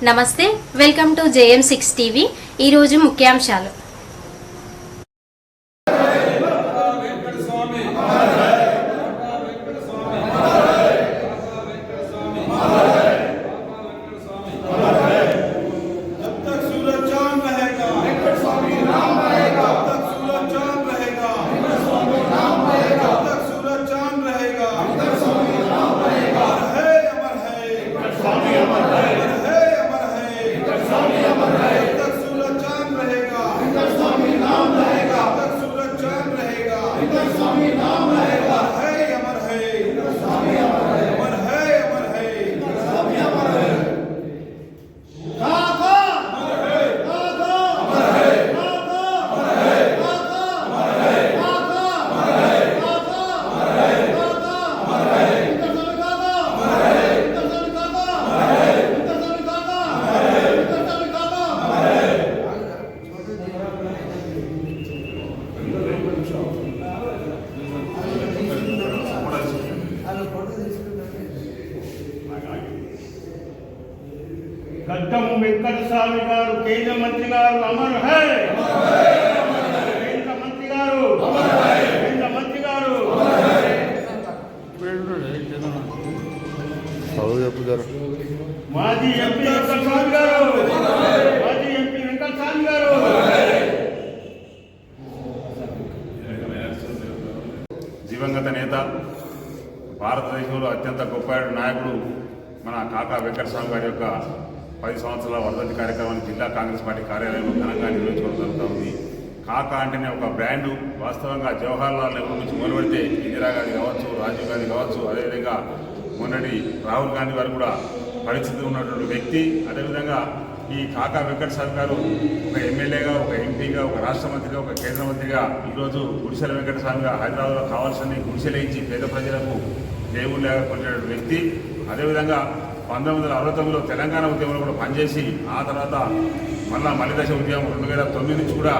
నమస్తే, welcome to JM6 TV. ఈరోజు ముఖ్యాంశాలు. गड्डम वेंकट स्वामी गारू केंद्र मंत्री गारू अमर है केंद्र मंत्री गारू केंद्र मंत्री गारू माजी एमपी वेंकट स्वामी गारू माजी एमपी वेंकट स्वामी गारू దివంగత నేత భారతదేశంలో అత్యంత గొప్ప నాయకుడు మన కాకా వెంకటస్వామి గారి యొక్క 10 సంవత్సరాల వర్ధంతి కార్యక్రమాన్ని జిల్లా కాంగ్రెస్ పార్టీ కార్యాలయంలో ఘనంగా నిర్వహించుకోవడం జరుగుతుంది. కాకా అంటేనే ఒక బ్రాండు. వాస్తవంగా జవహర్లాల్ నెహ్రూ నుంచి మొదలుపెడితే ఇందిరాగాంధీ కావచ్చు, రాజీవ్ గాంధీ కావచ్చు, అదేవిధంగా మొన్నటి రాహుల్ గాంధీ వారు కూడా పరిస్థితి ఉన్నటువంటి వ్యక్తి. అదేవిధంగా ఈ కాకా వెంకటస్వామి గారు ఒక ఎమ్మెల్యేగా, ఒక ఎంపీగా, ఒక రాష్ట్ర మంత్రిగా, ఒక కేంద్ర మంత్రిగా ఈరోజు గుడిసెల వెంకటస్వామిగా హైదరాబాద్లో కావాల్సిన గుడిసెలేయించి పేద ప్రజలకు దేవుళ్ళగా కొనేటువంటి వ్యక్తి. అదేవిధంగా 1969లో తెలంగాణ ఉద్యమంలో కూడా పనిచేసి ఆ తర్వాత మళ్ళీ దశ ఉద్యమం 2009 నుంచి కూడా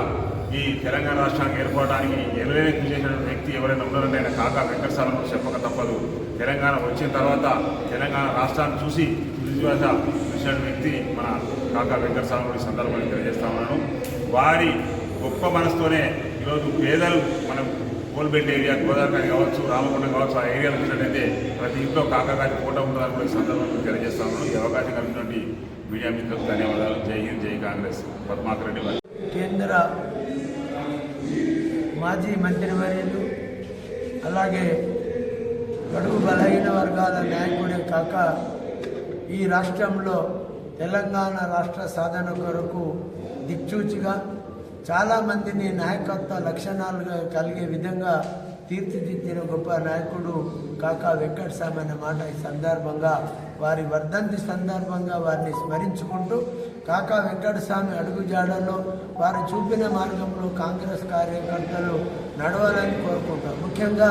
ఈ తెలంగాణ రాష్ట్రానికి ఏర్పడడానికి ఎనలేని కృషి చేసినటువంటి వ్యక్తి ఎవరైనా ఉన్నారంటే ఆయన కాకా వెంకటస్వామి కూడా చెప్పక తప్పదు. తెలంగాణ వచ్చిన తర్వాత తెలంగాణ రాష్ట్రాన్ని చూసి విశ్వాస చూసిన వ్యక్తి మన కాకా వెంకటస్వామి కూడా సందర్భాన్ని తెలియజేస్తా ఉన్నాను. వారి గొప్ప మనసుతోనే ఈరోజు పేదలు మనం కోల్బెట్ ఏరియా, గోదావరి కావచ్చు, రామగుండం కావచ్చు, ఆ ఏరియాలో చూసినట్టయితే ప్రతి ఇంట్లో కాకా గారి ఫోటో ఉంటుందని కూడా ఈ సందర్భంగా తెలియజేస్తా ఉన్నాను. ఈ అవకాశం కలిగినటువంటి మీడియా మిత్రులకు ధన్యవాదాలు. జై హింద్, జై కాంగ్రెస్. పద్మాకర్ రెడ్డి వారి కేంద్ర మాజీ మంత్రివర్యులు, అలాగే బడుగు బలహీన వర్గాల నాయకుడే కాక ఈ రాష్ట్రంలో తెలంగాణ రాష్ట్ర సాధన కొరకు దిక్చూచిగా చాలామందిని నాయకత్వ లక్షణాలుగా కలిగే విధంగా తీర్చిదిద్దిన గొప్ప నాయకుడు కాకా వెంకటస్వామి అనే మాట ఈ సందర్భంగా వారి వర్ధంతి సందర్భంగా వారిని స్మరించుకుంటూ కాకా వెంకటస్వామి అడుగుజాడలో వారు చూపిన మార్గంలో కాంగ్రెస్ కార్యకర్తలు నడవాలని కోరుకుంటారు. ముఖ్యంగా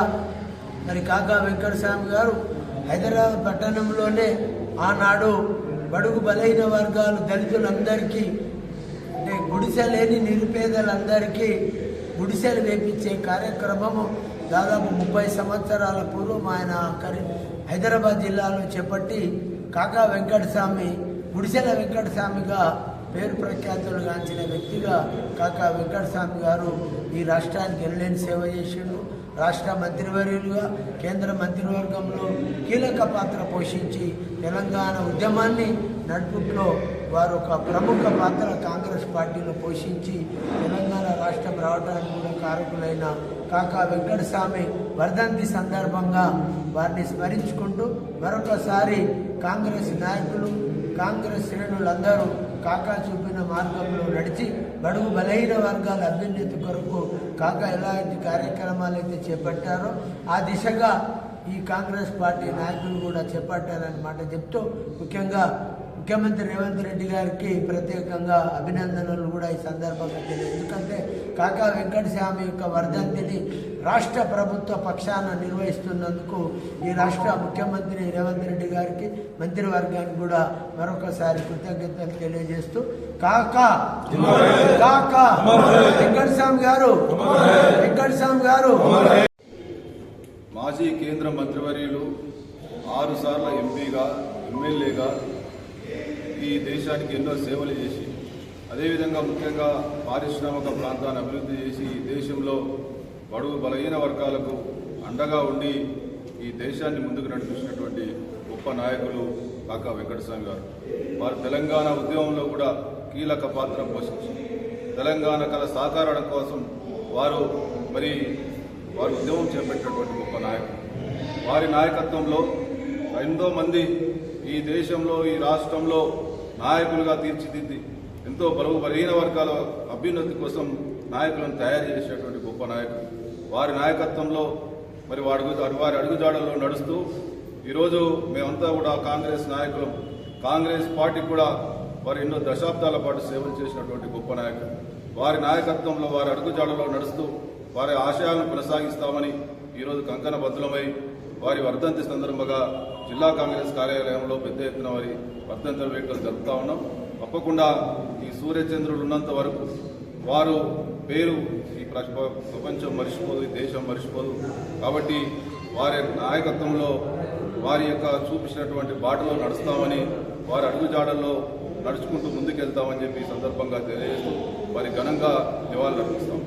మరి కాకా వెంకటస్వామి గారు హైదరాబాద్ పట్టణంలోనే ఆనాడు బడుగు బలహీన వర్గాలు దళితులందరికీ అంటే గుడిసె లేని నిరుపేదలందరికీ గుడిసెలు వేపించే కార్యక్రమము దాదాపు 30 సంవత్సరాల పూర్వం ఆయన హైదరాబాద్ జిల్లాలో చేపట్టి కాకా వెంకటస్వామి గుడిసెల వెంకటస్వామిగా పేరు ప్రఖ్యాతులు గాంచిన వ్యక్తిగా కాకా వెంకటస్వామి గారు ఈ రాష్ట్రానికి ఎనలేని సేవ చేసిండు. రాష్ట్ర మంత్రివర్యులుగా కేంద్ర మంత్రివర్గంలో కీలక పాత్ర పోషించి తెలంగాణ ఉద్యమాన్ని నడుపుట్లో వారు ఒక ప్రముఖ పాత్ర కాంగ్రెస్ పార్టీలో పోషించి తెలంగాణ రాష్ట్రం రావడానికి కూడా కారకులైన కాకా వెంకటస్వామి వర్ధంతి సందర్భంగా వారిని స్మరించుకుంటూ మరొకసారి కాంగ్రెస్ నాయకులు, కాంగ్రెస్ శ్రేణులందరూ కాకా చూపిన మార్గంలో నడిచి బడుగు బలహీన వర్గాల అభ్యున్నతి కొరకు కాకా ఎలాంటి కార్యక్రమాలు అయితే చేపట్టారో ఆ దిశగా ఈ కాంగ్రెస్ పార్టీ నాయకులు కూడా చేపట్టారని మాట చెప్తూ ముఖ్యంగా ముఖ్యమంత్రి రేవంత్ రెడ్డి గారికి ప్రత్యేకంగా అభినందనలు కూడా ఈ సందర్భంగా తెలియదు. ఎందుకంటే కాకా వెంకటస్వామి యొక్క వర్ధంతిని రాష్ట్ర ప్రభుత్వ పక్షాన నిర్వహిస్తున్నందుకు ఈ రాష్ట్ర ముఖ్యమంత్రి రేవంత్ రెడ్డి గారికి, మంత్రివర్గానికి కూడా మరొకసారి కృతజ్ఞతలు తెలియజేస్తూ కాకా కాకా వెంకటస్వామి గారు మాజీ కేంద్ర మంత్రివర్యులు 6 సార్ల ఎంపీగా, ఎమ్మెల్యేగా ఈ దేశానికి ఎన్నో సేవలు చేసి అదేవిధంగా ముఖ్యంగా పారిశ్రామిక ప్రాంతాన్ని అభివృద్ధి చేసి ఈ దేశంలో బడుగు బలహీన వర్గాలకు అండగా ఉండి ఈ దేశాన్ని ముందుకు నడిపించినటువంటి గొప్ప నాయకులు కాకా వెంకటస్వామి గారు. వారు తెలంగాణ ఉద్యమంలో కూడా కీలక పాత్ర పోషించి తెలంగాణ కళ సాకారం కోసం వారు ఉద్యమం చేపట్టినటువంటి గొప్ప నాయకులు. వారి నాయకత్వంలో ఎంతో మంది ఈ దేశంలో ఈ రాష్ట్రంలో నాయకులుగా తీర్చిదిద్ది ఎంతో బలహీన వర్గాల అభ్యున్నతి కోసం నాయకులను తయారు చేసేటువంటి గొప్ప నాయకులు. వారి నాయకత్వంలో వారి అడుగుజాడల్లో నడుస్తూ ఈరోజు మేమంతా కూడా కాంగ్రెస్ నాయకులు, కాంగ్రెస్ పార్టీ కూడా వారు ఎన్నో దశాబ్దాల పాటు సేవలు చేసినటువంటి గొప్ప నాయకులు. వారి నాయకత్వంలో వారి అడుగుజాడల్లో నడుస్తూ వారి ఆశయాలను కొనసాగిస్తామని ఈరోజు కంకణ బద్దులమై వారి వర్ధంతి సందర్భంగా జిల్లా కాంగ్రెస్ కార్యాలయంలో పెద్ద ఎత్తున వారి వర్ధంతి వేడుకలు జరుపుతా ఉన్నాం. తప్పకుండా ఈ సూర్యచంద్రుడు ఉన్నంత వరకు వారు పేరు ఈ ప్రపంచం మర్చిపోదు, ఈ దేశం మర్చిపోదు. కాబట్టి వారి నాయకత్వంలో వారి యొక్క చూపించినటువంటి బాటలో నడుస్తామని, వారి అడుగుజాడల్లో నడుచుకుంటూ ముందుకెళ్తామని చెప్పి ఈ సందర్భంగా తెలియజేస్తూ వారి ఘనంగా నివాళులర్పిస్తాం.